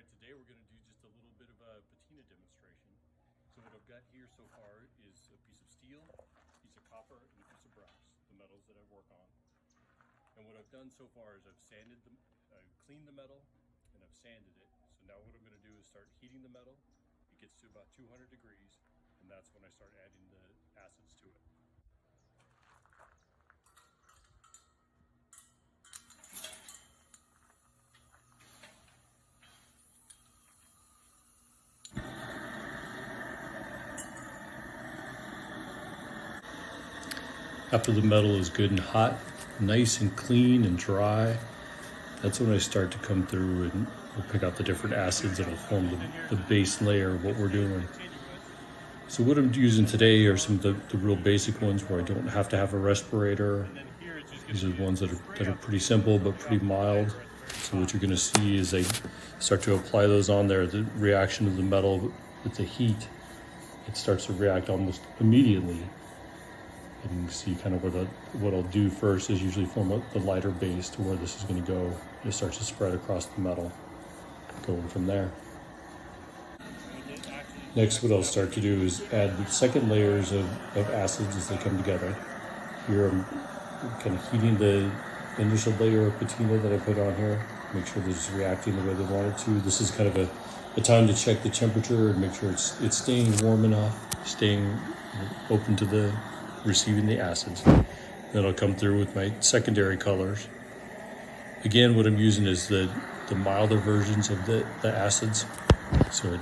right, today we're going to do just a little bit of a patina demonstration. So what I've got here so far is a piece of steel, a piece of copper, and a piece of brass, the metals that I work on. And what I've done so far is I've cleaned the metal, and I've sanded it. So now what I'm going to do is start heating the metal. It gets to about 200 degrees, and that's when I start adding the acids to it. After the metal is good and hot, nice and clean and dry, that's when I start to come through and we'll pick out the different acids that will form the base layer of what we're doing. So what I'm using today are some of the real basic ones where I don't have to have a respirator. These are the ones that are pretty simple but pretty mild. So what you're going to see is I start to apply those on there. The reaction of the metal with the heat, it starts to react almost immediately. And you can see kind of what I'll do first is usually form the lighter base to where this is going to go. It starts to spread across the metal, going from there. Next, what I'll start to do is add the second layers of acids as they come together. Here I'm kind of heating the initial layer of patina that I put on here. Make sure that it's reacting the way they want it to. This is kind of a time to check the temperature and make sure it's staying warm enough, staying open to receiving the acids. Then I'll come through with my secondary colors. Again, what I'm using is the milder versions of the acids. So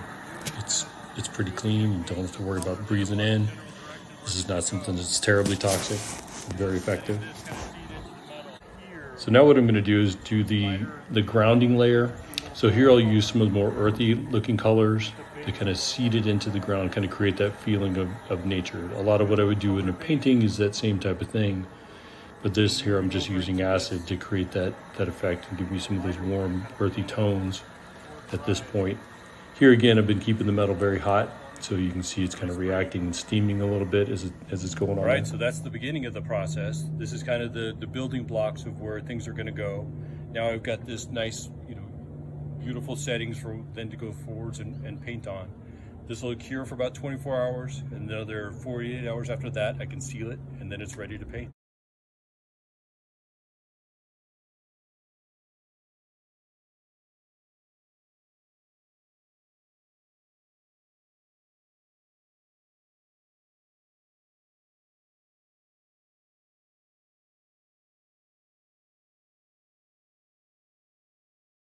it's pretty clean. You don't have to worry about breathing in. This is not something that's terribly toxic. Very effective. So now what I'm going to do is do the grounding layer. So here I'll use some of the more earthy looking colors to kind of seed it into the ground, kind of create that feeling of nature. A lot of what I would do in a painting is that same type of thing. But this here, I'm just using acid to create that effect and give me some of those warm, earthy tones at this point. Here again, I've been keeping the metal very hot, so you can see it's kind of reacting and steaming a little bit as it's going on. All right, so that's the beginning of the process. This is kind of the building blocks of where things are going to go. Now I've got this nice, beautiful settings for then to go forwards and paint on. This will cure for about 24 hours, and another 48 hours after that I can seal it, and then it's ready to paint.